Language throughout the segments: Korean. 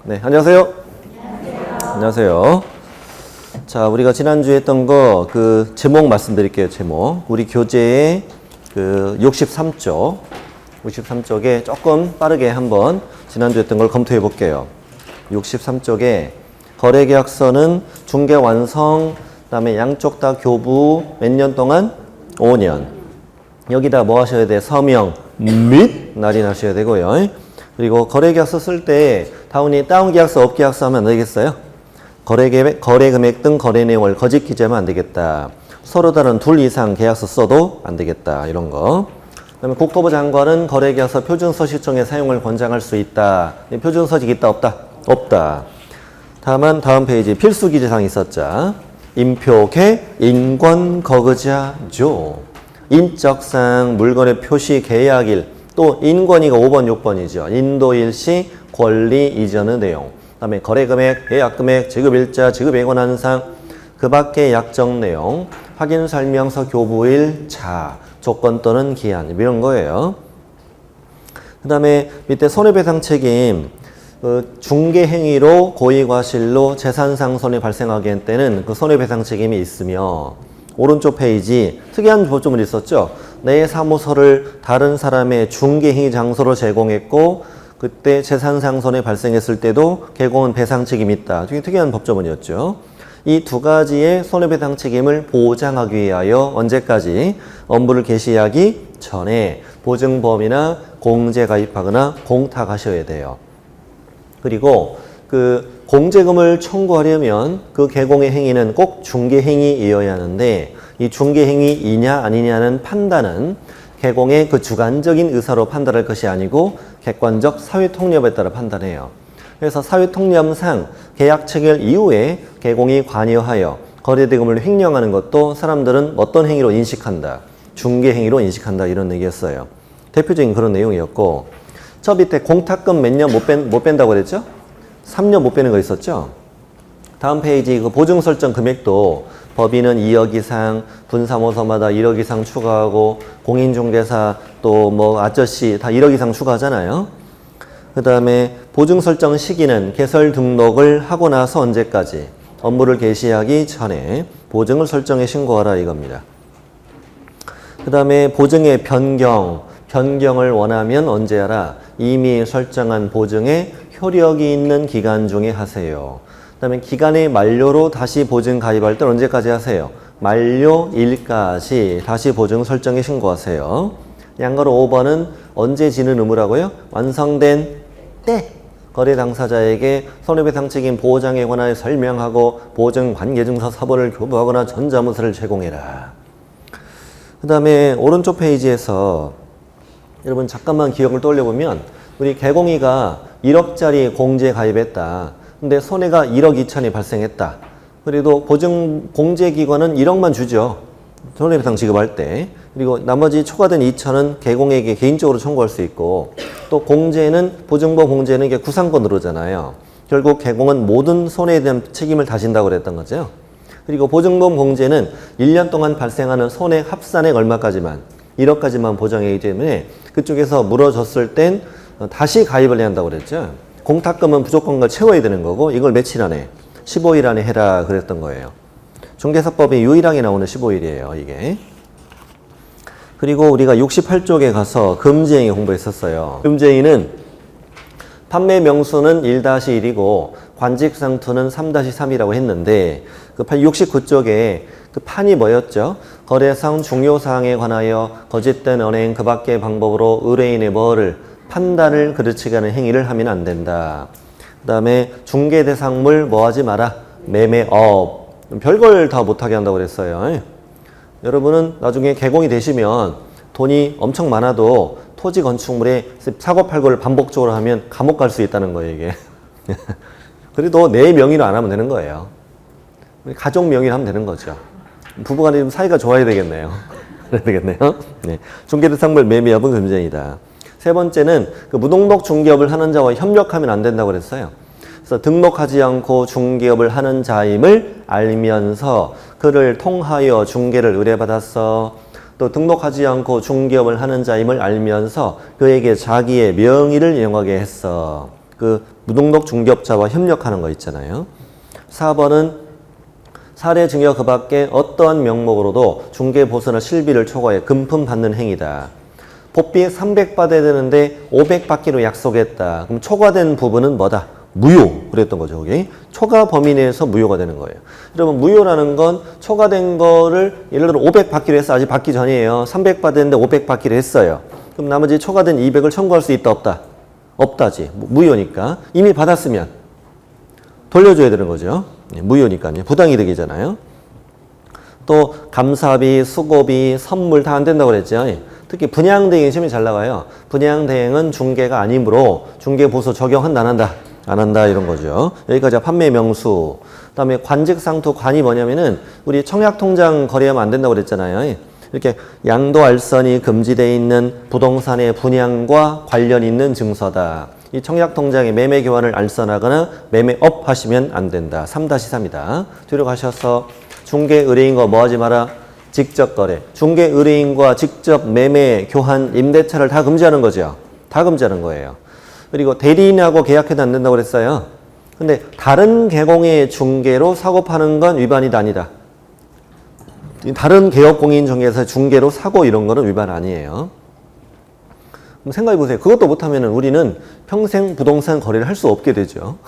네, 안녕하세요. 안녕하세요. 자, 우리가 지난주에 했던 거 그 제목 말씀드릴게요. 제목. 우리 교재의 그 63쪽에 조금 빠르게 한번 지난주에 했던 걸 검토해 볼게요. 63쪽에 거래계약서는 중개 완성, 그다음에 양쪽 다 교부 몇 년 동안? 5년. 여기다 뭐 하셔야 돼? 서명 및 날인하셔야 되고요. 그리고 거래계약서 쓸 때 다운계약서, 업계약서 하면 안 되겠어요? 거래금액 등 거래 내용을 거짓 기재하면 안 되겠다. 서로 다른 둘 이상 계약서 써도 안 되겠다. 이런 거. 그다음에 국토부 장관은 거래계약서 표준서식정의 사용을 권장할 수 있다. 표준서식 있다 없다? 없다. 다만 다음 페이지 필수 기재사항 있었죠. 인표계, 인권, 거그자죠. 인적사항, 물건의 표시, 계약일, 또 인권이가 5번, 6번이죠. 인도일시, 권리 이전의 내용. 그다음에 거래금액, 계약금액, 지급일자, 지급예고한 사항, 그 밖의 약정 내용, 확인설명서 교부일, 자, 조건 또는 기한 이런 거예요. 그 다음에 밑에 손해배상 책임, 중개행위로 고의과실로 재산상손이 발생하게 한 때는 그 손해배상 책임이 있으며, 오른쪽 페이지 특이한 조건이 있었죠. 내 사무소를 다른 사람의 중개행위 장소로 제공했고 그때 재산상손이 발생했을 때도 개공은 배상 책임이 있다. 되게 특이한 법조문이었죠. 이 두 가지의 손해배상 책임을 보장하기 위하여 언제까지? 업무를 개시하기 전에 보증보험이나 공제 가입하거나 공탁하셔야 돼요. 그리고 그 공제금을 청구하려면 그 개공의 행위는 꼭 중개행위이어야 하는데, 이 중개행위이냐 아니냐는 판단은 개공의 그 주관적인 의사로 판단할 것이 아니고 객관적 사회통념에 따라 판단해요. 그래서 사회통념상 계약 체결 이후에 개공이 관여하여 거래대금을 횡령하는 것도 사람들은 어떤 행위로 인식한다? 중개행위로 인식한다, 이런 얘기였어요. 대표적인 그런 내용이었고, 저 밑에 공탁금 몇 년 못 뺀다고 그랬죠? 3년 못 빼는 거 있었죠? 다음 페이지 그 보증 설정 금액도 법인은 2억 이상, 분사무소마다 1억 이상 추가하고, 공인중개사 또 뭐 아저씨 다 1억 이상 추가하잖아요. 그 다음에 보증 설정 시기는 개설 등록을 하고 나서 언제까지? 업무를 개시하기 전에 보증을 설정해 신고하라, 이겁니다. 그 다음에 보증의 변경을 원하면 언제 하라? 이미 설정한 보증에 효력이 있는 기간 중에 하세요. 그 다음에 기간의 만료로 다시 보증 가입할 때 언제까지 하세요? 만료일까지 다시 보증 설정에 신고하세요. 양가로 5번은 언제 지는 의무라고요? 완성된 때 거래 당사자에게 손해배상 책임 보장에 관하여 설명하고 보증 관계증서 사본을 교부하거나 전자문서를 제공해라. 그 다음에 오른쪽 페이지에서 여러분 잠깐만 기억을 떠올려보면, 우리 개공이가 1억짜리 공제 가입했다. 근데 손해가 1억 2천이 발생했다. 그래도 보증 공제기관은 1억만 주죠. 손해배상 지급할 때. 그리고 나머지 초과된 2천은 개공에게 개인적으로 청구할 수 있고, 또 공제는, 보증보험 공제는 이게 구상권으로잖아요. 결국 개공은 모든 손해에 대한 책임을 다진다고 그랬던 거죠. 그리고 보증보험 공제는 1년 동안 발생하는 손해 합산액 얼마까지만, 1억까지만 보장하기 때문에 그쪽에서 물어줬을 땐 다시 가입을 해야 한다고 그랬죠. 공탁금은 무조건 그걸 채워야 되는 거고, 이걸 며칠 안에? 15일 안에 해라 그랬던 거예요. 중개사법이 유일하게 나오는 15일이에요, 이게. 그리고 우리가 68쪽에 가서 금지행위 공부했었어요. 금지행위는 판매 명수는 1-1이고 관직상투는 3-3이라고 했는데, 그 69쪽에 그 판이 뭐였죠? 거래상 중요사항에 관하여 거짓된 언행 그 밖의 방법으로 의뢰인의 뭐를 판단을 그르치게 하는 행위를 하면 안 된다. 그 다음에 중개대상물 뭐 하지 마라? 매매업. 별걸 다 못하게 한다고 그랬어요. 여러분은 나중에 개공이 되시면 돈이 엄청 많아도 토지 건축물에 사고팔고를 반복적으로 하면 감옥 갈 수 있다는 거예요, 이게. 그래도 내 명의로 안 하면 되는 거예요. 가족 명의로 하면 되는 거죠. 부부간에 좀 사이가 좋아야 되겠네요. 그래야 되겠네요. 네. 중개대상물 매매업은 금지이다. 세 번째는 그 무등록 중개업을 하는 자와 협력하면 안 된다고 그랬어요. 그래서 등록하지 않고 중개업을 하는 자임을 알면서 그를 통하여 중개를 의뢰받았어. 또 등록하지 않고 중개업을 하는 자임을 알면서 그에게 자기의 명의를 이용하게 했어. 그 무등록 중개업자와 협력하는 거 있잖아요. 4번은 사례 증여 그 밖에 어떠한 명목으로도 중개보수나 실비를 초과해 금품 받는 행위다. 법비 300 받아야 되는데 500 받기로 약속했다. 그럼 초과된 부분은 뭐다? 무효. 그랬던 거죠, 거기. 초과 범위 내에서 무효가 되는 거예요. 여러분, 무효라는 건 초과된 거를 예를 들어 500 받기로 했어. 아직 받기 전이에요. 300 받았는데 500 받기로 했어요. 그럼 나머지 초과된 200을 청구할 수 있다, 없다? 없다지. 무효니까. 이미 받았으면 돌려줘야 되는 거죠. 무효니까요. 부당이득이잖아요. 또 감사비, 수고비, 선물 다 안 된다고 그랬죠. 특히 분양대행이 시험이 잘 나가요. 분양대행은 중개가 아니므로 중개보수 적용한다, 안 한다? 안 한다, 이런 거죠. 여기까지 판매 명수. 그 다음에 관직상투, 관이 뭐냐면은 우리 청약통장 거래하면 안 된다고 그랬잖아요. 이렇게 양도알선이 금지되어 있는 부동산의 분양과 관련 있는 증서다. 이 청약통장에 매매 교환을 알선하거나 매매업 하시면 안 된다. 3-3이다. 뒤로 가셔서 중개 의뢰인과 뭐 하지 마라? 직접 거래. 중개 의뢰인과 직접 매매, 교환, 임대차를 다 금지하는 거죠. 다 금지하는 거예요. 그리고 대리인하고 계약해도 안 된다고 그랬어요. 근데 다른 계공의 중개로 사고 파는 건 위반이다, 아니다? 다른 개업공인 중개에서 중개로 사고 이런 거는 위반 아니에요. 그럼 생각해 보세요. 그것도 못하면 우리는 평생 부동산 거래를 할 수 없게 되죠.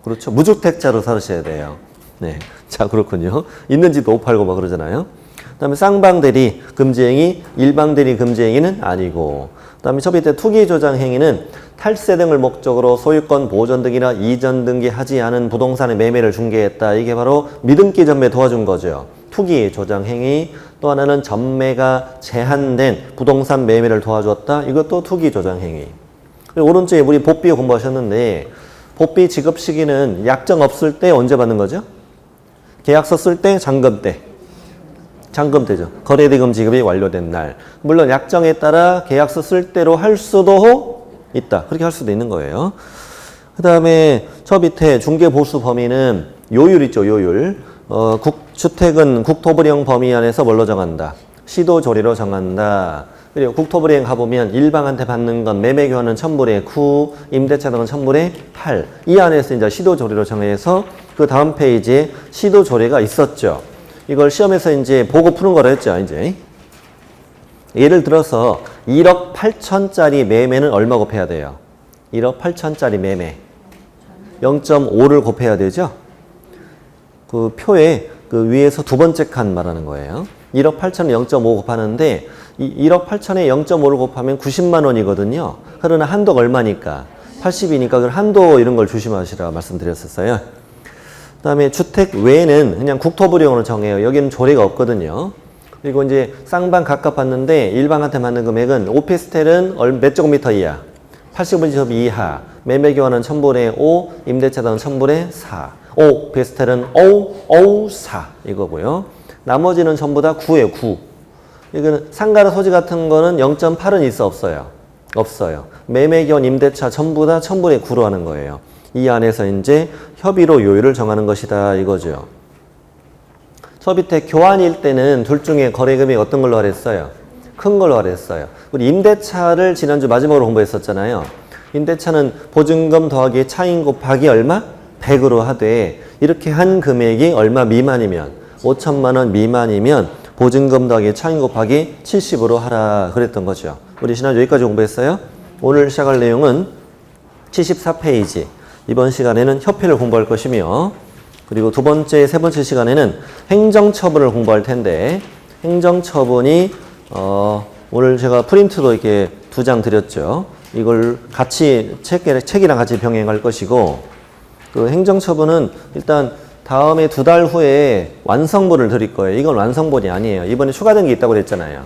그렇죠. 무주택자로 살으셔야 돼요. 네. 자, 그렇군요. 있는 집 못 팔고 막 그러잖아요. 그 다음에 쌍방대리 금지행위, 일방대리 금지행위는 아니고, 그 다음에 첫 밑에 투기조장행위는 탈세 등을 목적으로 소유권 보존 등이나 이전 등기하지 않은 부동산의 매매를 중개했다. 이게 바로 미등기 전매 도와준 거죠. 투기 조장행위. 또 하나는 전매가 제한된 부동산 매매를 도와줬다. 이것도 투기 조장행위. 오른쪽에 우리 법비 공부하셨는데 법비 지급 시기는 약정 없을 때 언제 받는 거죠? 계약서 쓸 때, 잔금 때. 잔금 때죠. 거래대금 지급이 완료된 날. 물론 약정에 따라 계약서 쓸 때로 할 수도 있다. 그렇게 할 수도 있는 거예요. 그 다음에 저 밑에 중개보수 범위는 요율 있죠. 요율. 주택은 국토부령 범위 안에서 뭘로 정한다? 시도조리로 정한다. 그리고 국토부령 가보면 일방한테 받는 건 매매 교환은 천불의 9, 임대차 등은 천불의 8. 이 안에서 이제 시도조리로 정해서 그 다음 페이지에 시도조리가 있었죠. 이걸 시험에서 이제 보고 푸는 거라 했죠, 이제. 예를 들어서 1억 8천짜리 매매는 얼마 곱해야 돼요? 1억 8천짜리 매매. 0.5를 곱해야 되죠? 그 표에 그 위에서 두 번째 칸 말하는 거예요. 1억 8천에 0.5 곱하는데 이 1억 8천에 0.5를 곱하면 90만 원이거든요. 그러나 한도가 얼마니까? 80이니까 그 한도 이런 걸 조심하시라 말씀드렸었어요. 그 다음에 주택 외에는 그냥 국토부령으로 정해요. 여기는 조례가 없거든요. 그리고 이제 쌍방 각각 받는데 일방한테 받는 금액은 오피스텔은 몇 제곱미터 이하? 80제곱 이하. 매매 교환은 1000불에 5, 임대차는 1000불에 4. 오피스텔은 4 이거고요. 나머지는 전부 다 9예요. 9. 이거는 상가나 소지 같은 거는 0.8은 있어 없어요? 없어요. 매매 교환 임대차 전부 다 1000불에 9로 하는 거예요. 이 안에서 이제 협의로 요율을 정하는 것이다 이거죠. 저 밑에 교환일 때는 둘 중에 거래금액 어떤 걸로 하랬어요? 큰 걸로 하랬어요. 우리 임대차를 지난주 마지막으로 공부했었잖아요. 임대차는 보증금 더하기 차임 곱하기 얼마? 100으로 하되 이렇게 한 금액이 얼마 미만이면 5천만 원 미만이면 보증금 더하기 차임 곱하기 70으로 하라 그랬던 거죠. 우리 지난주 여기까지 공부했어요. 오늘 시작할 내용은 74페이지. 이번 시간에는 협회를 공부할 것이며 그리고 두 번째, 세 번째 시간에는 행정처분을 공부할 텐데 행정처분이 오늘 제가 프린트도 이렇게 2장 드렸죠. 이걸 같이 책이랑 같이 병행할 것이고 그 행정처분은 일단 다음에 2달 후에 완성본을 드릴 거예요. 이건 완성본이 아니에요. 이번에 추가된 게 있다고 그랬잖아요.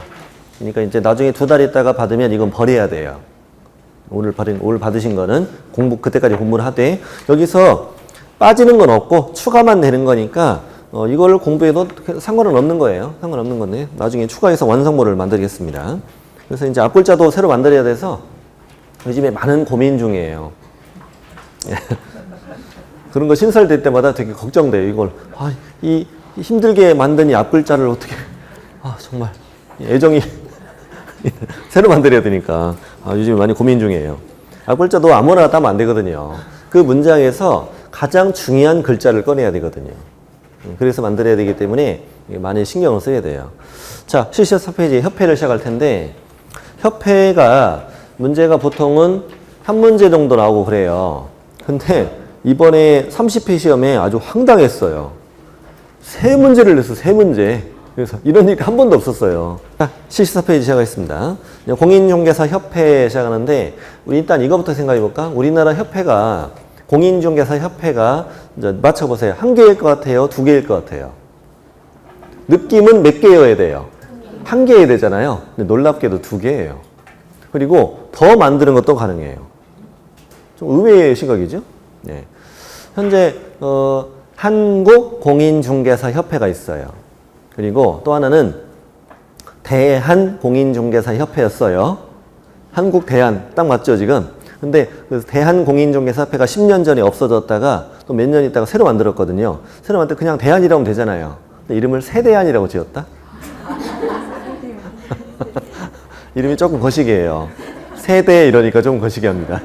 그러니까 이제 나중에 2달 있다가 받으면 이건 버려야 돼요. 오늘 받으신 거는 그때까지 공부를 하되 여기서 빠지는 건 없고 추가만 되는 거니까 이걸 공부해도 상관은 없는 거예요. 상관없는 건데 나중에 추가해서 완성본을 만들겠습니다. 그래서 이제 앞글자도 새로 만들어야 돼서 요즘에 많은 고민 중이에요. 그런 거 신설될 때마다 되게 걱정돼요. 이걸 이 힘들게 만든 이 앞글자를 어떻게 정말 애정이 새로 만들어야 되니까 요즘에 많이 고민 중이에요. 앞글자도 아무나 따면 안 되거든요. 그 문장에서 가장 중요한 글자를 꺼내야 되거든요. 그래서 만들어야 되기 때문에 많이 신경을 써야 돼요. 자, 74페이지 협회를 시작할 텐데 협회가 문제가 보통은 한 문제 정도 나오고 그래요. 근데 이번에 30회 시험에 아주 황당했어요. 3문제를 냈어, 3문제. 그래서 이런 일이 한 번도 없었어요. 자, 74페이지 시작하겠습니다. 공인중개사 협회 시작하는데 우리 일단 이거부터 생각해 볼까? 우리나라 협회가 공인중개사 협회가 이제 맞춰보세요. 1개일 것 같아요? 2개일 것 같아요? 느낌은 몇 개여야 돼요? 1개여야 되잖아요. 근데 놀랍게도 2개예요. 그리고 더 만드는 것도 가능해요. 좀 의외의 시각이죠? 네. 현재 한국공인중개사 협회가 있어요. 그리고 또 하나는 대한공인중개사 협회였어요. 한국 대한 딱 맞죠 지금? 근데 그 대한공인중개사 협회가 10년 전에 없어졌다가 또 몇 년 있다가 새로 만들었거든요. 새로 만들 때 그냥 대한이라고 하면 되잖아요. 근데 이름을 세대한이라고 지었다? 이름이 조금 거시기해요. 세대 이러니까 좀 거시기합니다.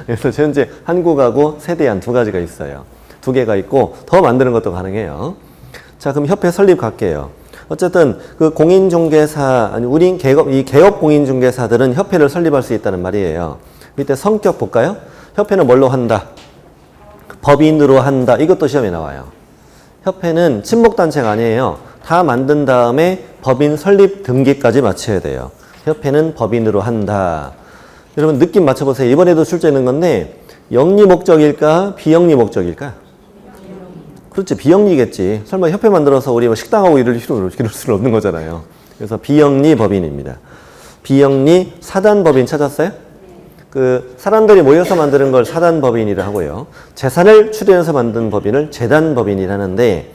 그래서 현재 한국하고 세대한 2가지가 있어요. 2개가 있고 더 만드는 것도 가능해요. 자, 그럼 협회 설립 갈게요. 어쨌든 그 공인중개사, 아니 우리 개업 공인중개사들은 협회를 설립할 수 있다는 말이에요. 밑에 성격 볼까요? 협회는 뭘로 한다? 법인으로 한다. 이것도 시험에 나와요. 협회는 친목단체가 아니에요. 다 만든 다음에 법인 설립 등기까지 마쳐야 돼요. 협회는 법인으로 한다. 여러분 느낌 맞춰보세요. 이번에도 출제 있는 건데 영리 목적일까? 비영리 목적일까? 그렇지. 비영리겠지. 설마 협회 만들어서 우리 뭐 식당하고 이럴 수는 없는 거잖아요. 그래서 비영리 법인입니다. 비영리 사단법인 찾았어요? 그 사람들이 모여서 만드는 걸 사단법인이라 하고요. 재산을 추대해서 만든 법인을 재단법인이라는데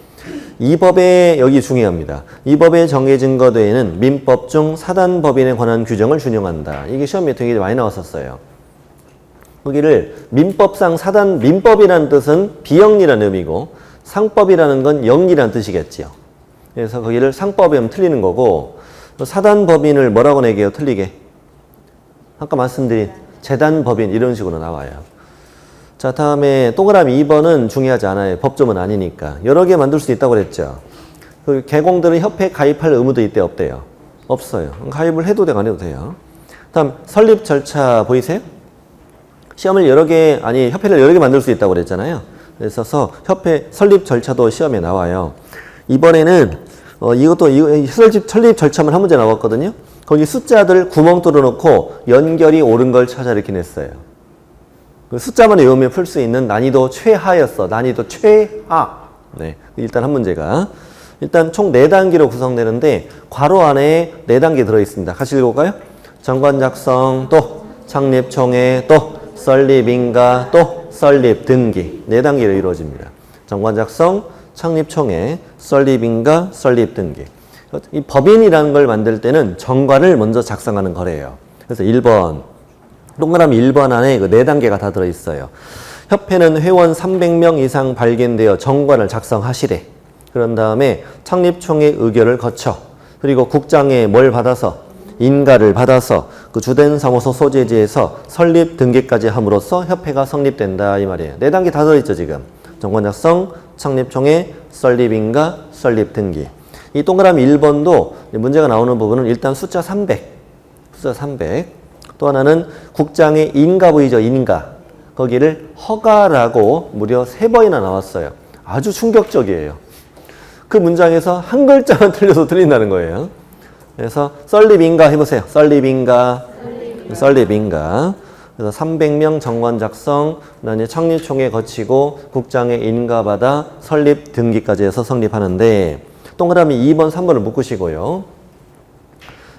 이 법에 여기 중요합니다. 이 법에 정해진 것 외에는 민법 중 사단법인에 관한 규정을 준용한다. 이게 시험에 되게 많이 나왔었어요. 거기를 민법상 사단, 민법이라는 뜻은 비영리라는 의미고 상법이라는 건 영리라는 뜻이겠지요. 그래서 거기를 상법에 하면 틀리는 거고 사단법인을 뭐라고 내게요? 틀리게. 아까 말씀드린 재단법인 이런 식으로 나와요. 자, 다음에 동그라미 2번은 중요하지 않아요. 법조문 아니니까. 여러 개 만들 수 있다고 그랬죠. 그 개공들은 협회에 가입할 의무도 있대 없대요? 없어요. 가입을 해도 되고 안 해도 돼요. 다음 설립 절차 보이세요? 협회를 여러 개 만들 수 있다고 그랬잖아요. 그래서 협회 설립 절차도 시험에 나와요. 이번에는 이것도 설립 절차만 한 문제 나왔거든요. 거기 숫자들 구멍 뚫어놓고 연결이 옳은 걸 찾아 이렇게 냈어요. 그 숫자만 외우면 풀 수 있는 난이도 최하였어. 난이도 최하. 네, 일단 한 문제가. 일단 총 4단계로 구성되는데 괄호 안에 4단계 들어있습니다. 같이 읽어볼까요? 정관 작성, 또 창립총회, 또 설립인가, 또 설립 등기. 4단계로 이루어집니다. 정관 작성, 창립총회, 설립인가, 설립 등기. 이 법인이라는 걸 만들 때는 정관을 먼저 작성하는 거래요. 그래서 1번. 동그라미 1번 안에 그 4단계가 다 들어있어요. 협회는 회원 300명 이상 발견되어 정관을 작성하시래. 그런 다음에 창립총회 의결을 거쳐 그리고 국장에 뭘 받아서 인가를 받아서 그 주된 사무소 소재지에서 설립 등기까지 함으로써 협회가 성립된다 이 말이에요. 4단계 다 들어있죠 지금. 정관 작성, 창립총회, 설립인가, 설립 등기. 이 동그라미 1번도 문제가 나오는 부분은 일단 숫자 300. 숫자 300. 또 하나는 국장의 인가 보이죠? 인가. 거기를 허가라고 무려 3번이나 나왔어요. 아주 충격적이에요. 그 문장에서 한 글자만 틀려서 틀린다는 거예요. 그래서 설립인가 해보세요. 설립인가. 설립인가. 그래서 300명 정관 작성, 그다음에 창립총회 거치고 국장의 인가 받아 설립 등기까지 해서 성립하는데 동그라미 2번, 3번을 묶으시고요.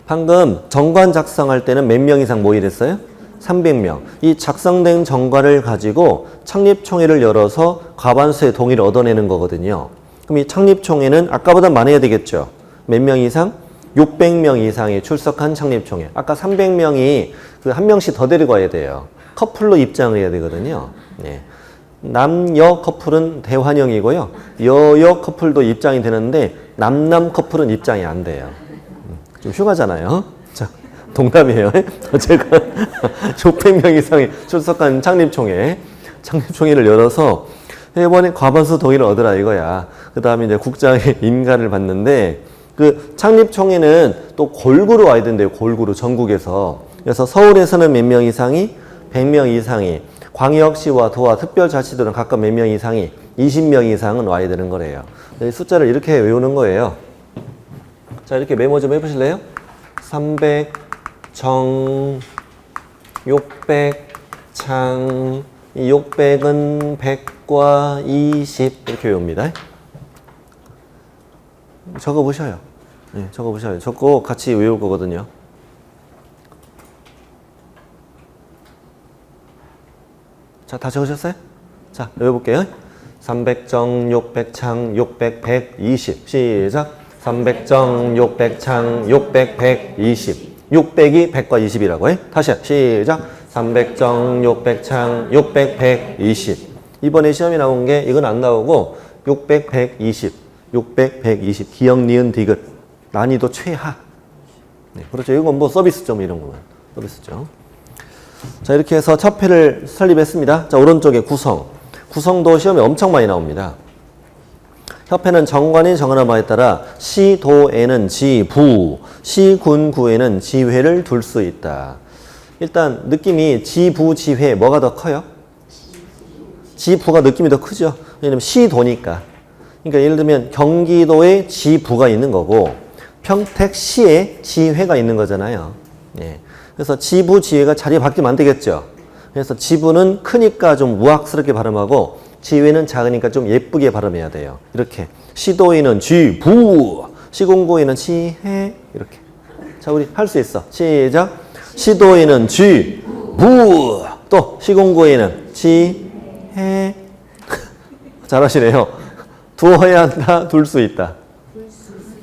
방금 정관 작성할 때는 몇 명 이상 모이랬어요? 300명. 이 작성된 정관을 가지고 창립총회를 열어서 과반수의 동의를 얻어내는 거거든요. 그럼 이 창립총회는 아까보다 많아야 되겠죠? 몇 명 이상? 600명 이상이 출석한 창립총회. 아까 300명이 그 한 명씩 더 데리고 와야 돼요. 커플로 입장을 해야 되거든요. 네. 남여 커플은 대환영이고요. 여여 커플도 입장이 되는데 남남 커플은 입장이 안 돼요. 좀 휴가잖아요. 자, 동남이에요. 어쨌건 600명 이상이 출석한 창립총회. 창립총회를 열어서 회원의 과반수 동의를 얻으라 이거야. 그 다음에 이제 국장의 인가를 받는데 그 창립총회는 또 골고루 와야 된대요. 골고루 전국에서. 그래서 서울에서는 몇 명 이상이 100명 이상이 광역시와 도와 특별자치도는 각각 몇 명 이상이 20명 이상은 와야 되는 거래요. 숫자를 이렇게 외우는 거예요. 자, 이렇게 메모 좀 해보실래요? 300, 정, 600, 창, 600은 100과 20 이렇게 외웁니다. 적어보셔요. 네, 적어보셔요. 적고 같이 외울 거거든요. 자, 다 적으셨어요? 자, 외워볼게요. 300정, 600창, 600, 120. 시작. 300정, 600창, 600, 120. 600이 100과 20이라고 해. 다시 시작. 300정, 600창, 600, 120. 이번에 시험이 나온 게 이건 안 나오고 600, 120. 600, 120. 기역, 니은, 디귿. 난이도 최하. 네, 그렇죠. 이건 뭐 서비스점 이런 거만. 서비스점. 자, 이렇게 해서 첫 회를 설립했습니다. 자, 오른쪽에 구성. 구성도 시험에 엄청 많이 나옵니다. 협회는 정관이 정하는 바에 따라 시, 도에는 지, 부, 시, 군, 구에는 지회를 둘 수 있다. 일단 느낌이 지, 부, 지회 뭐가 더 커요? 지, 부가 느낌이 더 크죠. 왜냐면 시, 도니까. 그러니까 예를 들면 경기도에 지, 부가 있는 거고 평택시에 지회가 있는 거잖아요. 예. 그래서 지부, 지회가 자리 바뀌면 안 되겠죠. 그래서 지부는 크니까 좀 우악스럽게 발음하고 지회는 작으니까 좀 예쁘게 발음해야 돼요. 이렇게 시도에는 지부, 시공고에는 지회 이렇게. 자, 우리 할 수 있어. 시작. 시도에는 지부, 또 시공고에는 지회. 잘하시네요. 두어야 한다, 둘 수 있다.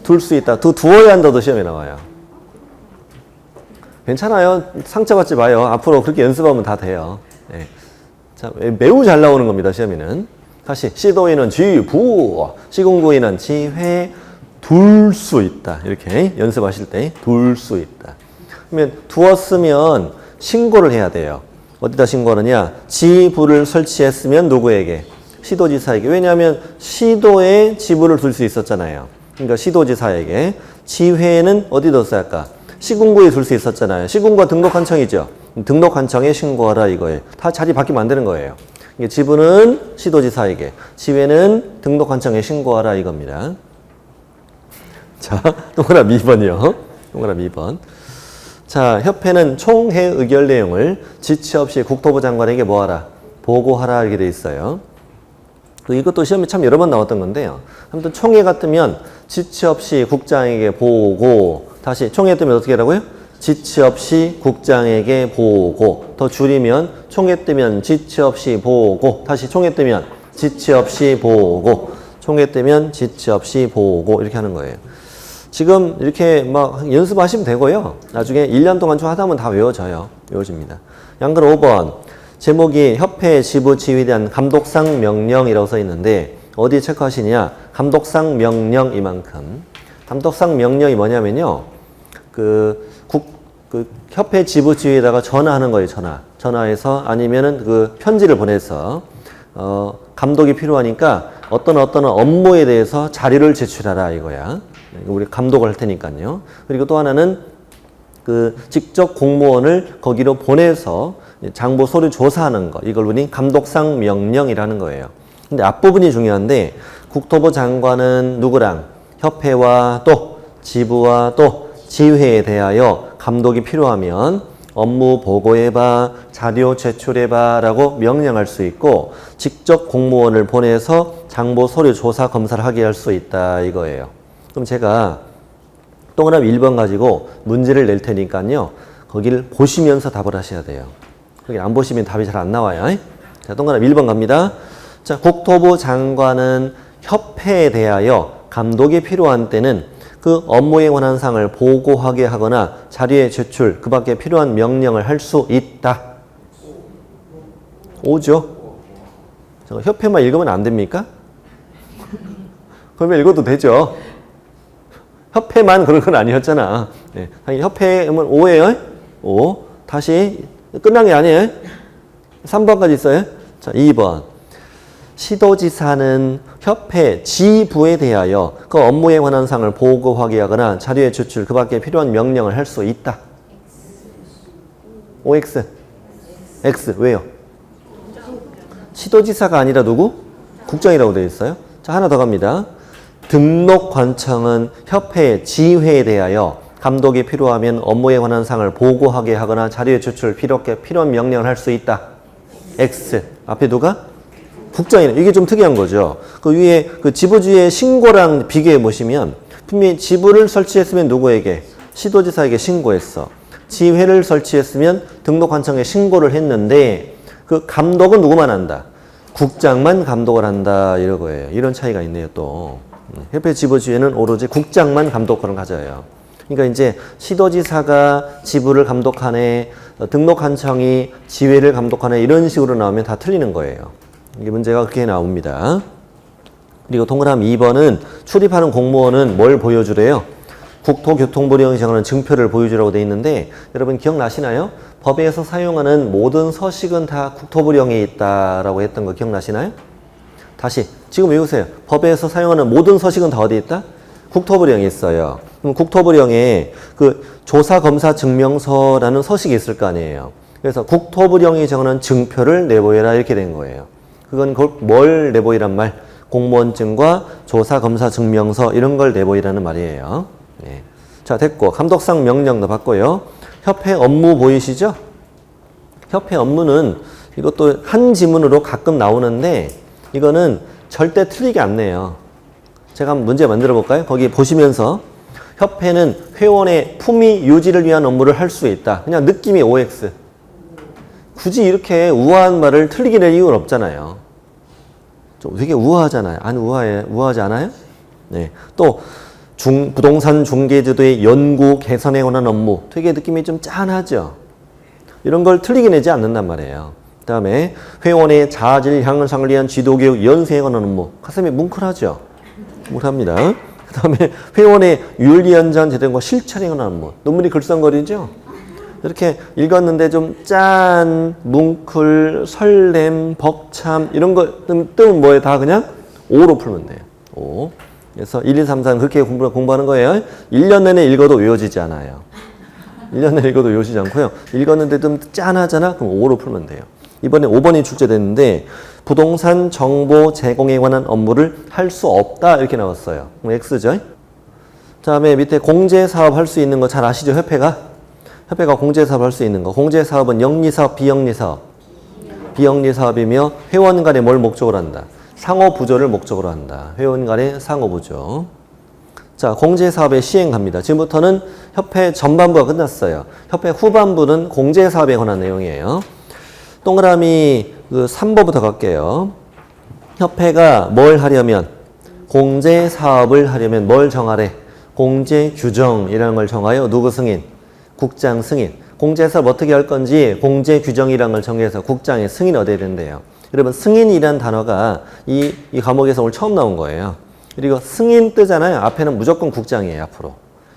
둘 수 있다. 두어야 한다도 시험에 나와요. 괜찮아요. 상처받지 마요. 앞으로 그렇게 연습하면 다 돼요. 네. 자, 매우 잘 나오는 겁니다. 시험에는. 다시 시도에는 지부, 시공고에는 지회, 둘 수 있다. 이렇게 연습하실 때 둘 수 있다. 그러면 두었으면 신고를 해야 돼요. 어디다 신고하느냐? 지부를 설치했으면 누구에게? 시도지사에게. 왜냐하면 시도에 지부를 둘 수 있었잖아요. 그러니까 시도지사에게. 지회는 어디 뒀어야 할까? 시군구에 둘 수 있었잖아요. 시군구가 등록한 청이죠. 등록한 청에 신고하라 이거예요. 다 자리 바뀌면 안 되는 거예요. 지부는 시도지사에게, 지회는 등록한 청에 신고하라 이겁니다. 자, 동그라미 2번이요. 동그라미 2번. 자, 협회는 총회 의결 내용을 지체 없이 국토부 장관에게 뭐하라? 보고하라 이렇게 돼 있어요. 이것도 시험에 참 여러 번 나왔던 건데요. 아무튼 총회 같으면 지체 없이 국장에게 보고, 다시 총회 뜨면 어떻게 하라고요? 지체 없이 국장에게 보고. 더 줄이면 총회 뜨면 지체 없이 보고. 다시 총회 뜨면 지체 없이 보고. 총회 뜨면 지체 없이 보고. 이렇게 하는 거예요. 지금 이렇게 막 연습하시면 되고요. 나중에 1년 동안 좀 하다 보면 다 외워져요. 외워집니다. 양글 5번. 제목이 협회 지부 지휘에 대한 감독상 명령이라고 써 있는데 어디 체크하시냐? 감독상 명령 이만큼. 감독상 명령이 뭐냐면요. 그 협회 지부 지휘에다가 전화하는 거예요. 전화해서 아니면은 그 편지를 보내서 감독이 필요하니까 어떤 업무에 대해서 자료를 제출하라 이거야. 우리 감독을 할 테니까요. 그리고 또 하나는 그 직접 공무원을 거기로 보내서 장부 서류 조사하는 거. 이걸 우리 감독상 명령이라는 거예요. 근데 앞부분이 중요한데 국토부 장관은 누구랑 협회와 또 지부와 또 지회에 대하여 감독이 필요하면 업무 보고해봐, 자료 제출해봐 라고 명령할 수 있고 직접 공무원을 보내서 장부 서류 조사 검사를 하게 할 수 있다 이거예요. 그럼 제가 동그라미 1번 가지고 문제를 낼 테니까요. 거기를 보시면서 답을 하셔야 돼요. 거기 안 보시면 답이 잘 안 나와요. 자, 동그라미 1번 갑니다. 자, 국토부 장관은 협회에 대하여 감독이 필요한 때는 그 업무에 관한 사항을 보고하게 하거나 자료의 제출, 그 밖에 필요한 명령을 할 수 있다. 오죠? 협회만 읽으면 안 됩니까? 그러면 읽어도 되죠. 협회만 그런 건 아니었잖아. 네. 협회면 5예요. 5. 다시 끝난 게 아니에요. 3번까지 있어요. 자, 2번. 시도지사는 협회 지부에 대하여 그 업무에 관한 사항을 보고하게 하거나 자료의 제출, 그 밖에 필요한 명령을 할 수 있다. OX. X. 왜요? 시도지사가 아니라 누구? 국장이라고 되어 있어요. 자, 하나 더 갑니다. 등록관청은 협회 지회에 대하여 감독이 필요하면 업무에 관한 사항을 보고하게 하거나 자료의 제출, 필요한 명령을 할 수 있다. X. 앞에 누가? 국장이네. 이게 좀 특이한 거죠. 그 위에 그 지부주의 신고랑 비교해 보시면 분명히 지부를 설치했으면 누구에게? 시도지사에게 신고했어. 지회를 설치했으면 등록관청에 신고를 했는데 그 감독은 누구만 한다? 국장만 감독을 한다 이러거예요. 이런 차이가 있네요 또. 협회 지부주의는 오로지 국장만 감독권을 가져요. 그러니까 이제 시도지사가 지부를 감독하네, 등록관청이 지회를 감독하네 이런 식으로 나오면 다 틀리는 거예요. 이게 문제가 그렇게 나옵니다. 그리고 동그라미 2번은 출입하는 공무원은 뭘 보여주래요? 국토교통부령이 정하는 증표를 보여주라고 돼 있는데 여러분 기억나시나요? 법에서 사용하는 모든 서식은 다 국토부령에 있다라고 했던 거 기억나시나요? 다시 지금 외우세요. 법에서 사용하는 모든 서식은 다 어디 있다? 국토부령에 있어요. 그럼 국토부령에 그 조사검사증명서라는 서식이 있을 거 아니에요. 그래서 국토부령이 정하는 증표를 내보여라 이렇게 된 거예요. 그건 뭘 내보이란 말? 공무원증과 조사검사증명서 이런 걸 내보이라는 말이에요. 네. 자, 됐고 감독상 명령도 받고요. 협회 업무 보이시죠? 협회 업무는 이것도 한 지문으로 가끔 나오는데 이거는 절대 틀리게 안 내요. 제가 한번 문제 만들어 볼까요? 거기 보시면서 협회는 회원의 품위 유지를 위한 업무를 할 수 있다. 그냥 느낌이 OX. 굳이 이렇게 우아한 말을 틀리게 낼 이유는 없잖아요. 좀 되게 우아하잖아요. 안 우아하지 않아요? 네. 또 부동산 중개제도의 연구 개선에 관한 업무. 되게 느낌이 좀 짠하죠. 이런 걸 틀리게 내지 않는단 말이에요. 그 다음에 회원의 자질 향상을 위한 지도교육 연수에 관한 업무. 가슴이 뭉클하죠. 뭉클합니다. 그 다음에 회원의 윤리연장 제도과 실천에 관한 업무. 논문이 글썽거리죠. 이렇게 읽었는데 좀 짠, 뭉클, 설렘, 벅참 이런 거 뜨면 뭐예요? 다 그냥 5로 풀면 돼요. 5. 그래서 1, 2, 3, 4는 그렇게 공부하는 거예요. 1년 내내 읽어도 외워지지 않아요. 1년 내내 읽어도 외워지지 않고요. 읽었는데 좀 짠하잖아? 그럼 5로 풀면 돼요. 이번에 5번이 출제됐는데 부동산 정보 제공에 관한 업무를 할 수 없다 이렇게 나왔어요. 그럼 X죠. 다음에 밑에 공제사업 할 수 있는 거 잘 아시죠? 협회가 공제사업 할 수 있는 거. 공제사업은 영리사업, 비영리사업. 비영리사업이며 회원 간에 뭘 목적으로 한다? 상호부조를 목적으로 한다. 회원 간의 상호부조. 자, 공제사업의 시행 갑니다. 지금부터는 협회 전반부가 끝났어요. 협회 후반부는 공제사업에 관한 내용이에요. 동그라미 3번부터 갈게요. 협회가 뭘 하려면 공제사업을 하려면 뭘 정하래? 공제규정이라는 걸 정하여 누구 승인? 국장 승인. 공제사업 어떻게 할 건지 공제규정이라는 걸 정해서 국장의 승인 얻어야 된대요. 여러분 승인이란 단어가 이 과목에서 오늘 처음 나온 거예요. 그리고 승인 뜨잖아요. 앞에는 무조건 국장이에요. 앞으로.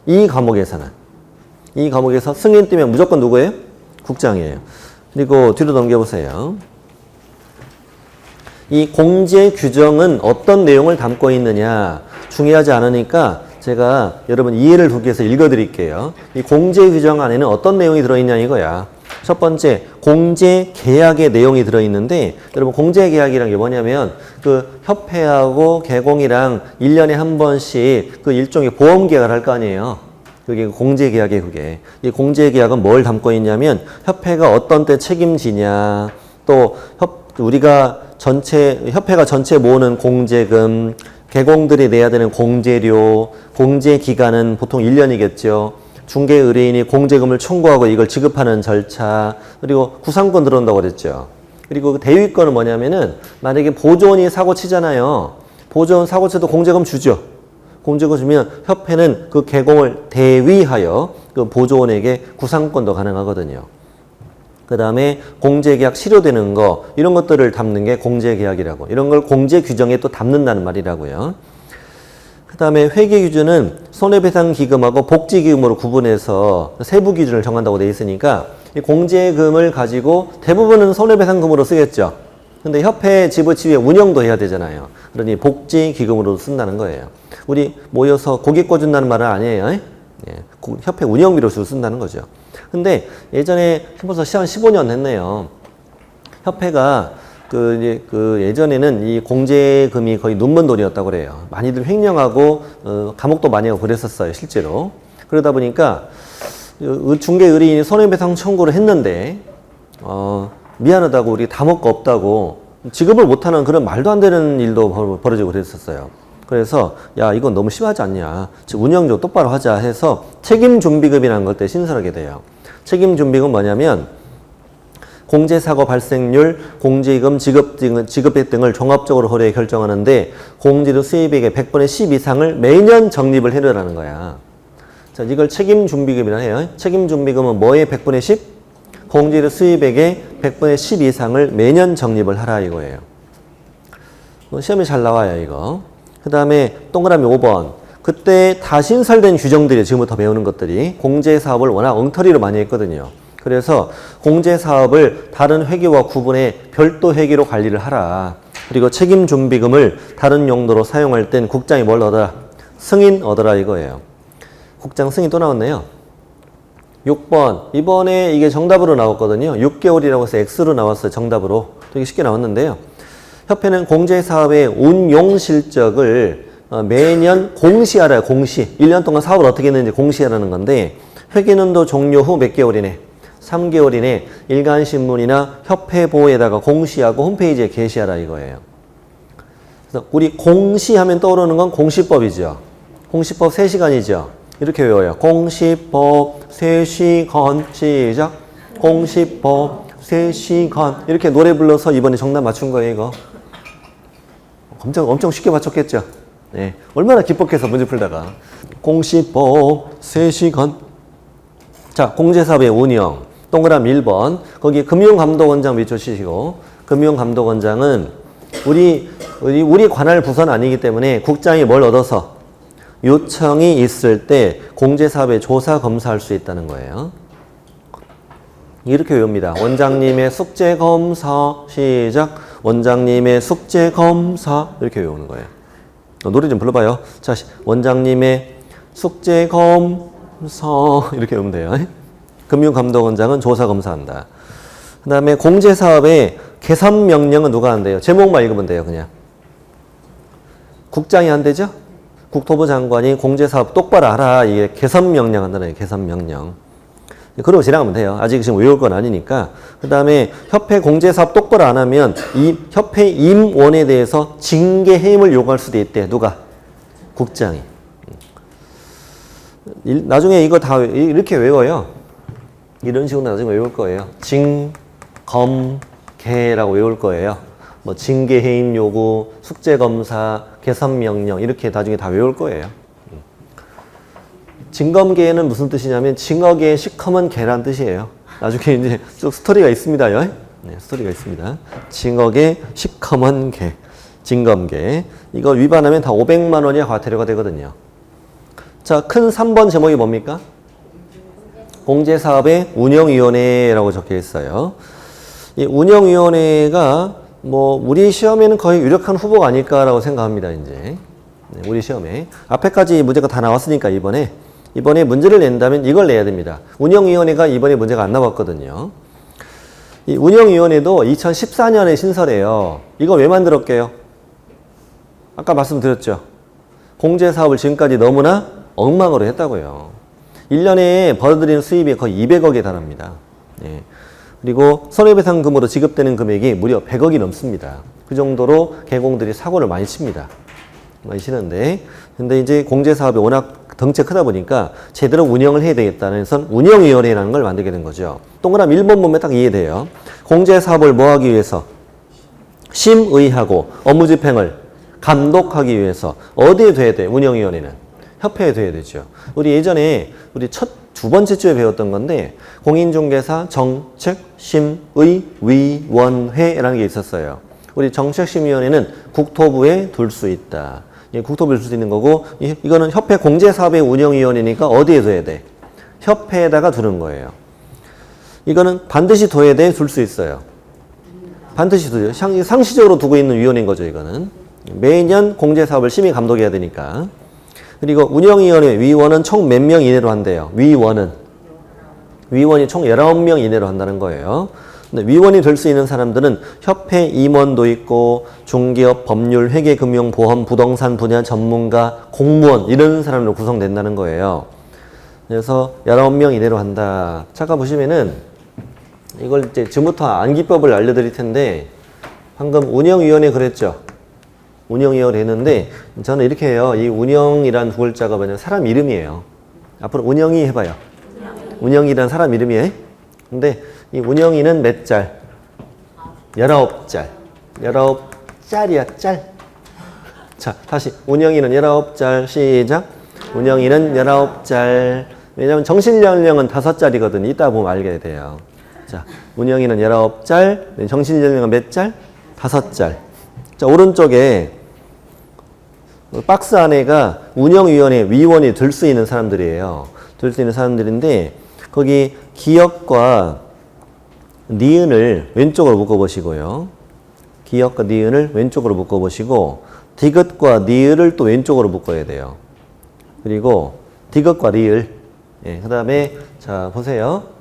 이 과목에서 승인 뜨면 무조건 누구예요? 국장이에요. 그리고 뒤로 넘겨보세요. 이 공제규정은 어떤 내용을 담고 있느냐 중요하지 않으니까 제가 여러분 이해를 돕기 위해서 읽어드릴게요. 이 공제규정 안에는 어떤 내용이 들어있냐 이거야. 첫 번째, 공제계약의 내용이 들어있는데 여러분 공제계약이란 게 뭐냐면 그 협회하고 개공이랑 1년에 한 번씩 그 일종의 보험계약을 할 거 아니에요. 그게 공제계약이에요. 그게. 이 공제계약은 뭘 담고 있냐면 협회가 어떤 때 책임지냐 또 협회가 전체 모으는 공제금 개공들이 내야 되는 공제료, 공제기간은 보통 1년이겠죠. 중개의뢰인이 공제금을 청구하고 이걸 지급하는 절차, 그리고 구상권 들어온다고 그랬죠. 그리고 대위권은 뭐냐면은 만약에 보조원이 사고 치잖아요. 보조원 사고 쳐도 공제금 주죠. 공제금 주면 협회는 그 개공을 대위하여 그 보조원에게 구상권도 가능하거든요. 그 다음에 공제계약 실효되는 거 이런 것들을 담는 게 공제계약이라고. 이런 걸 공제규정에 또 담는다는 말이라고요. 그 다음에 회계기준은 손해배상기금하고 복지기금으로 구분해서 세부기준을 정한다고 돼 있으니까 이 공제금을 가지고 대부분은 손해배상금으로 쓰겠죠. 근데 협회 집어치우에 운영도 해야 되잖아요. 그러니 복지기금으로 쓴다는 거예요. 우리 모여서 고기 꿔준다는 말은 아니에요. 예? 협회 운영비로 주로 쓴다는 거죠. 근데 예전에 벌써 한 15년 했네요. 협회가 예전에는 이 공제금이 거의 눈먼 돈이었다고 그래요. 많이들 횡령하고 감옥도 많이 하고 그랬었어요, 실제로. 그러다 보니까 중개 의뢰인이 손해배상 청구를 했는데 미안하다고 우리 다 먹고 없다고 지급을 못하는 그런 말도 안 되는 일도 벌어지고 그랬었어요. 그래서 야 이건 너무 심하지 않냐, 운영 좀 똑바로 하자 해서 책임준비금이라는 걸 때 신설하게 돼요. 책임준비금 뭐냐면 공제사고 발생률, 공제금 지급액 등을 종합적으로 거래에 결정하는데 공제료 수입액의 100분의 10 이상을 매년 적립을 해놓으라는 거야. 자, 이걸 책임준비금이라 해요. 책임준비금은 뭐의 100분의 10? 공제료 수입액의 100분의 10 이상을 매년 적립을 하라 이거예요. 시험에 잘 나와요 이거. 그 다음에 동그라미 5번. 그때 다 신설된 규정들이 지금부터 배우는 것들이 공제사업을 워낙 엉터리로 많이 했거든요. 그래서 공제사업을 다른 회계와 구분해 별도 회계로 관리를 하라. 그리고 책임준비금을 다른 용도로 사용할 땐 국장이 뭘 얻어라? 승인 얻어라 이거예요. 국장 승인 또 나왔네요. 6번. 이번에 이게 정답으로 나왔거든요. 6개월이라고 해서 X로 나왔어요. 정답으로. 되게 쉽게 나왔는데요. 협회는 공제사업의 운용 실적을 매년 공시하라. 공시. 1년 동안 사업을 어떻게 했는지 공시하라는 건데 회계년도 종료 후 몇 개월 이내? 3개월 이내 일간신문이나 협회보에다가 공시하고 홈페이지에 게시하라 이거예요. 그래서 우리 공시하면 떠오르는 건 공시법이죠. 공시법 3시간이죠. 이렇게 외워요. 공시법 3시간 시작. 공시법 3시간 이렇게 노래 불러서 이번에 정답 맞춘 거예요 이거. 엄청 쉽게 맞췄겠죠. 네, 얼마나 기뻤겠어 문제 풀다가. 공시법 3시간. 자, 공제사업의 운영. 동그라미 1번. 거기 금융감독원장 밑줄치시고 금융감독원장은 우리 관할 부서는 아니기 때문에 국장이 뭘 얻어서 요청이 있을 때 공제사업에 조사 검사할 수 있다는 거예요. 이렇게 외웁니다. 원장님의 숙제검사 시작. 원장님의 숙제검사 이렇게 외우는 거예요. 노래 좀 불러봐요. 자, 원장님의 숙제검사 이렇게 외우면 돼요. 금융감독원장은 조사검사한다. 그 다음에 공제사업의 개선명령은 누가 한대요? 제목만 읽으면 돼요. 그냥. 국장이 한대죠? 국토부 장관이 공제사업 똑바로 알아. 이게 개선명령 한다는 거예요. 개선명령. 그러고 지나가면 돼요. 아직 지금 외울 건 아니니까. 그 다음에 협회 공제사업 똑바로 안 하면 이 협회 임원에 대해서 징계 해임을 요구할 수도 있대. 누가? 국장이. 나중에 이거 다 이렇게 외워요. 이런 식으로 나중에 외울 거예요. 징검계라고 외울 거예요. 뭐 징계 해임 요구, 숙제 검사, 개선 명령 이렇게 나중에 다 외울 거예요. 징검계는 무슨 뜻이냐면 징어계의 시커먼 개란 뜻이에요. 나중에 이제 쭉 스토리가 있습니다요. 네, 스토리가 있습니다. 징어계 시커먼 개, 징검계. 이거 위반하면 다 500만 원이 과태료가 되거든요. 자, 큰 3번 제목이 뭡니까? 공제사업의 운영위원회라고 적혀 있어요. 이 운영위원회가 뭐 우리 시험에는 거의 유력한 후보가 아닐까라고 생각합니다. 이제 네, 우리 시험에 앞에까지 문제가 다 나왔으니까 이번에 문제를 낸다면 이걸 내야 됩니다. 운영위원회가 이번에 문제가 안 나왔거든요. 이 운영위원회도 2014년에 신설해요. 이거 왜 만들었게요? 아까 말씀드렸죠. 공제사업을 지금까지 너무나 엉망으로 했다고요. 1년에 벌어들이는 수입이 거의 200억에 달합니다. 네. 그리고 손해배상금으로 지급되는 금액이 무려 100억이 넘습니다. 그 정도로 개공들이 사고를 많이 칩니다. 많이 치는데, 근데 이제 공제사업이 워낙 덩치가 크다 보니까 제대로 운영을 해야 되겠다는 선 운영위원회라는 걸 만들게 된 거죠. 동그라미 1번 보면 딱 이해돼요. 공제사업을 뭐 하기 위해서? 심의하고 업무 집행을 감독하기 위해서 어디에 둬야 돼? 운영위원회는? 협회에 둬야 되죠. 우리 예전에 두 번째 주에 배웠던 건데 공인중개사 정책심의위원회라는 게 있었어요. 우리 정책심의위원회는 국토부에 둘 수 있다. 국토부에 둘 수 있는 거고 이거는 협회 공제사업의 운영위원회니까 어디에 둬야 돼? 협회에다가 두는 거예요. 이거는 반드시 둬야 돼? 둘 수 있어요. 반드시 두죠. 상시적으로 두고 있는 위원인 거죠, 이거는. 매년 공제사업을 심의 감독해야 되니까. 그리고 운영위원회 위원은 총 몇 명 이내로 한대요. 위원이 총 19명 이내로 한다는 거예요. 근데 위원이 될 수 있는 사람들은 협회 임원도 있고 중개업, 법률, 회계, 금융, 보험, 부동산 분야 전문가, 공무원 이런 사람으로 구성된다는 거예요. 그래서 19명 이내로 한다. 잠깐 보시면은 이걸 이제 지금부터 암기법을 알려드릴 텐데 방금 운영위원회 그랬죠. 운영위원회 했는데 저는 이렇게 해요. 이 운영이란 두 글자가 뭐냐면 사람 이름이에요. 앞으로 운영이 해봐요. 운영이란 사람 이름이에요. 근데 이 운영이는 몇 짤? 19짤. 19짤이야, 짤. 자, 다시. 운영이는 19짤. 시작. 운영이는 19짤. 왜냐면 정신연령은 5짤이거든요. 이따 보면 알게 돼요. 자, 운영이는 19짤. 정신연령은 몇 짤? 5짤. 자, 오른쪽에 박스 안에가 운영위원회 위원이 될 수 있는 사람들이에요. 될 수 있는 사람들인데 거기 기역과 니은을 왼쪽으로 묶어보시고요. 기역과 니은을 왼쪽으로 묶어보시고 디귿과 니을을 또 왼쪽으로 묶어야 돼요. 그리고 디귿과 리을. 예, 그 다음에 자 보세요.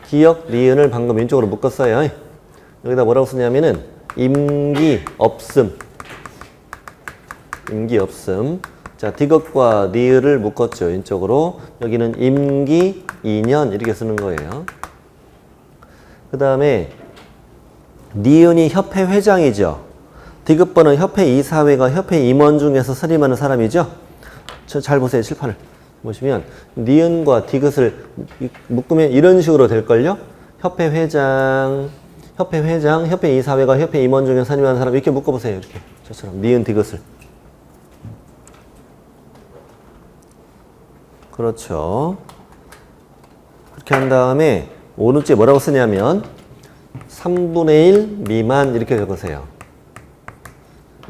기역, 니은을 방금 왼쪽으로 묶었어요. 여기다 뭐라고 쓰냐면은 임기 없음. 임기 없음. 자, 디귿과 니을을 묶었죠. 왼쪽으로. 여기는 임기 2년 이렇게 쓰는 거예요. 그 다음에 니은이 협회 회장이죠. 디귿번은 협회 이사회가 협회 임원 중에서 선임하는 사람이죠. 잘 보세요. 칠판을 보시면 니은과 디귿을 묶으면 이런 식으로 될걸요. 협회 회장, 협회 이사회가 협회 임원 중에서 선임하는 사람 이렇게 묶어보세요. 이렇게 저처럼 니은 디귿을. 그렇죠. 그렇게 한 다음에 오른쪽에 뭐라고 쓰냐면 3분의 1 미만 이렇게 적으세요.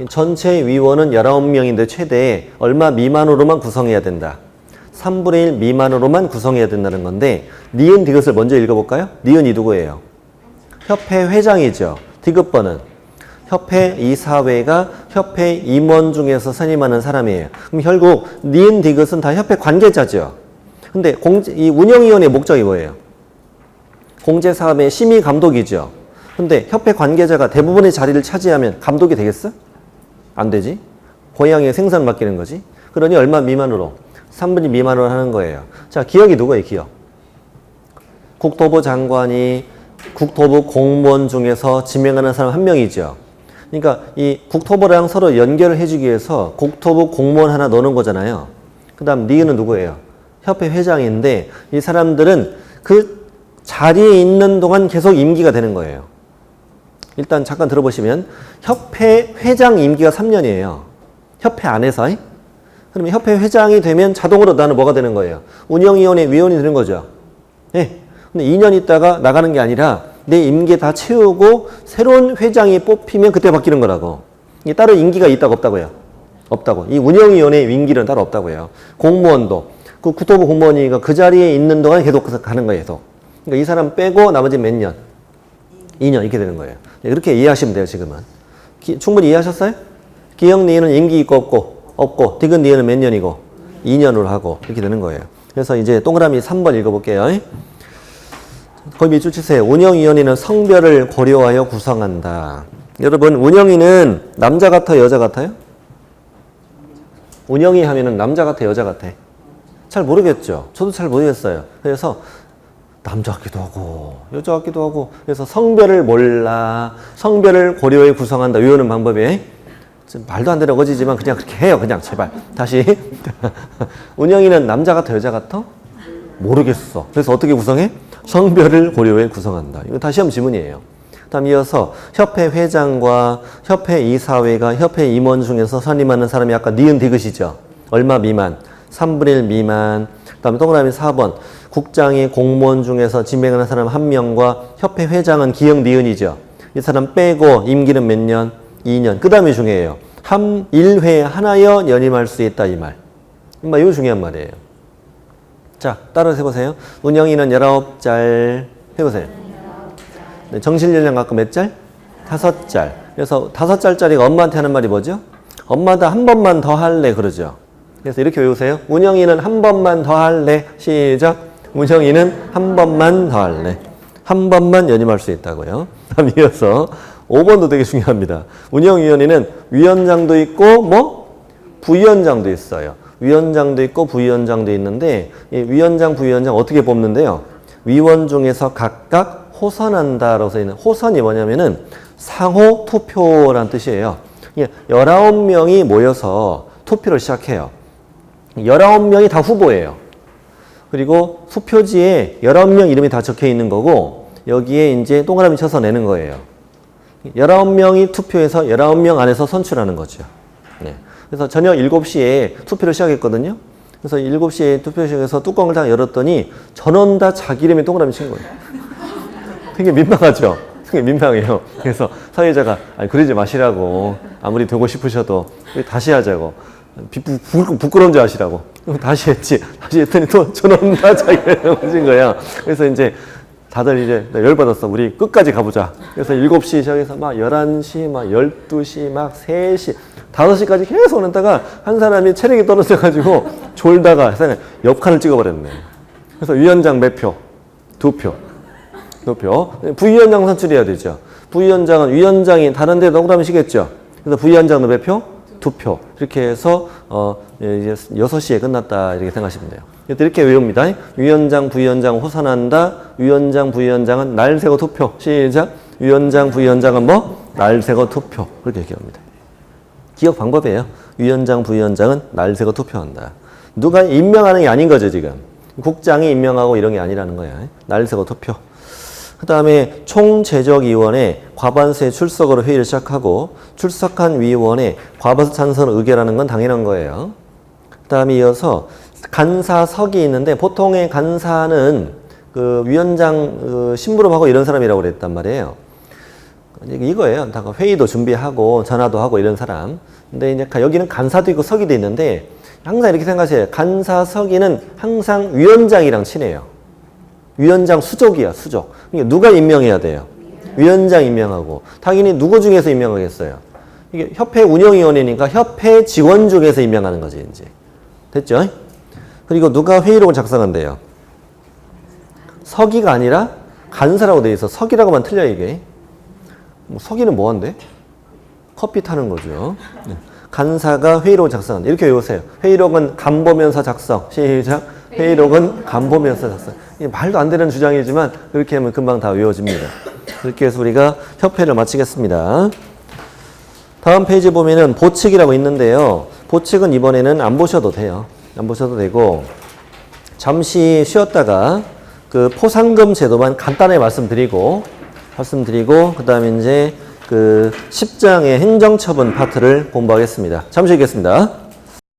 전체 위원은 19명인데 최대 얼마 미만으로만 구성해야 된다. 3분의 1 미만으로만 구성해야 된다는 건데 니은 디귿을 먼저 읽어볼까요? 니은이 누구예요? 협회 회장이죠. 디귿번은 협회 이사회가 협회 임원 중에서 선임하는 사람이에요. 그럼 결국 니은 디귿은 다 협회 관계자죠. 근데 이 운영위원회의 목적이 뭐예요? 공제사업의 심의 감독이죠. 근데 협회 관계자가 대부분의 자리를 차지하면 감독이 되겠어? 안 되지. 고향에 생산 맡기는 거지. 그러니 얼마 미만으로? 3분의 미만으로 하는 거예요. 자, 기역이 누구예요? 기역. 국토부 장관이 국토부 공무원 중에서 지명하는 사람 한 명이죠. 그러니까 이 국토부랑 서로 연결을 해주기 위해서 국토부 공무원 하나 넣는 거잖아요. 그 다음 니은은 누구예요? 협회 회장인데 이 사람들은 그 자리에 있는 동안 계속 임기가 되는 거예요. 일단 잠깐 들어보시면 협회 회장 임기가 3년이에요. 협회 안에서. 그러면 협회 회장이 되면 자동으로 나는 뭐가 되는 거예요? 운영위원회 위원이 되는 거죠. 예. 근데 2년 있다가 나가는 게 아니라 내 임기 다 채우고 새로운 회장이 뽑히면 그때 바뀌는 거라고. 이게 따로 임기가 있다고 없다고요? 없다고. 이 운영위원회 임기는 따로 없다고요. 공무원도 그 국토부 공무원이니까 그 자리에 있는 동안 계속 가는 거예요. 계속. 그러니까 이 사람 빼고 나머지 몇 년? 2년 이렇게 되는 거예요. 이렇게 이해하시면 돼요. 지금은. 충분히 이해하셨어요? 기역 니은은 임기 있고 없고 디귿 니은은 몇 년이고 2년으로 하고 이렇게 되는 거예요. 그래서 이제 동그라미 3번 읽어볼게요. 거기 밑줄 치세요. 운영위원회는 성별을 고려하여 구성한다. 여러분 운영위는 남자 같아요? 여자 같아요? 운영위 하면은 남자 같아 여자 같아? 잘 모르겠죠. 저도 잘 모르겠어요. 그래서 남자 같기도 하고 여자 같기도 하고 그래서 성별을 몰라 성별을 고려해 구성한다. 외우는 방법이 말도 안 되는 어지지만 그냥 그렇게 해요. 그냥 제발 다시 운영위는 남자 같아 여자 같아? 모르겠어. 그래서 어떻게 구성해? 성별을 고려해 구성한다. 이거 다 시험 지문이에요. 다음 이어서 협회 회장과 협회 이사회가 협회 임원 중에서 선임하는 사람이 아까 니은 디귿이죠. 얼마 미만? 3분의 1 미만. 다음에 동그라미 4번. 국장이 공무원 중에서 지명하는 사람 1명과 협회 회장은 기역 니은이죠. 이 사람 빼고 임기는 몇 년? 2년. 그 다음에 중요해요. 1회에 하나여 연임할 수 있다 이 말. 이거 중요한 말이에요. 자, 따라서 해보세요. 운영위는 19짤. 해보세요. 네, 정신연령 아까 몇 짤? 5짤. 그래서 5짤짜리가 엄마한테 하는 말이 뭐죠? 엄마도 한 번만 더 할래 그러죠. 그래서 이렇게 외우세요. 운영이는 한 번만 더 할래. 시작. 운영이는 한 번만 더 할래. 한 번만 연임할 수 있다고요. 다음 이어서 5번도 되게 중요합니다. 운영위원회는 위원장도 있고 뭐 부위원장도 있어요. 위원장도 있고 부위원장도 있는데 이 위원장, 부위원장 어떻게 뽑는데요? 위원 중에서 각각 호선한다라고 써 있는 호선이 뭐냐면은 상호 투표란 뜻이에요. 19명이 모여서 투표를 시작해요. 19명이 다 후보예요. 그리고 수표지에 19명 이름이 다 적혀 있는 거고 여기에 이제 동그라미 쳐서 내는 거예요. 19명이 투표해서 19명 안에서 선출하는 거죠. 네. 그래서 저녁 7시에 투표를 시작했거든요. 그래서 7시에 투표 시작해서 뚜껑을 다 열었더니 전원 다 자기 이름에 동그라미 친 거예요. 되게 민망하죠? 되게 민망해요. 그래서 사회자가 아니 그러지 마시라고. 아무리 되고 싶으셔도 다시 하자고. 부끄러운 줄 아시라고. 다시 했지. 다시 했더니 또 전원 다 자기 이름에 친 거야. 그래서 이제 다들 이제 열받았어. 우리 끝까지 가보자. 그래서 7시 시작해서 막 11시, 막 12시, 막 3시, 5시까지 계속 오다가 한 사람이 체력이 떨어져가지고 졸다가 옆칸을 찍어버렸네. 그래서 위원장 몇 표? 2표. 2표. 부위원장 선출해야 되죠. 부위원장은 위원장이 다른 데 동그라미 시겠죠. 그래서 부위원장도 몇 표? 2표. 이렇게 해서 이제 6시에 끝났다 이렇게 생각하시면 돼요. 이렇게 외웁니다. 위원장, 부위원장 호선한다. 위원장, 부위원장은 날 세고 투표. 시작. 위원장, 부위원장은 뭐? 날 세고 투표. 그렇게 얘기합니다. 기억 방법이에요. 위원장, 부위원장은 날 세고 투표한다. 누가 임명하는 게 아닌 거죠, 지금. 국장이 임명하고 이런 게 아니라는 거야. 날 세고 투표. 그 다음에 총재적위원회 과반수의 출석으로 회의를 시작하고 출석한 위원회 과반수 찬성 의결하는 건 당연한 거예요. 그 다음에 이어서 간사석이 있는데 보통의 간사는 그 위원장 심부름하고 이런 사람이라고 그랬단 말이에요. 이거예요. 다 회의도 준비하고 전화도 하고 이런 사람. 근데 이제 여기는 간사도 있고 석이도 있는데 항상 이렇게 생각하세요. 간사 석이는 항상 위원장이랑 친해요. 위원장 수족이야, 수족. 그러니까 누가 임명해야 돼요? 위원장 임명하고. 당연히 누구 중에서 임명하겠어요? 이게 협회 운영위원회니까 협회 직원 중에서 임명하는 거지, 이제. 됐죠? 그리고 누가 회의록을 작성한대요? 서기가 아니라 간사라고 돼 있어. 서기라고만 틀려, 이게. 서기는 뭐 한대? 커피 타는 거죠. 간사가 회의록을 작성한다. 이렇게 외우세요. 회의록은 간 보면서 작성. 시작. 회의록은 간 보면서 작성. 말도 안 되는 주장이지만 그렇게 하면 금방 다 외워집니다. 그렇게 해서 우리가 협회를 마치겠습니다. 다음 페이지 보면은 보칙이라고 있는데요. 보칙은 이번에는 안 보셔도 돼요. 안 보셔도 되고 잠시 쉬었다가 그 포상금 제도만 간단하게 말씀드리고 그 다음에 이제 그 10장의 행정처분 파트를 공부하겠습니다. 잠시 쉬겠습니다.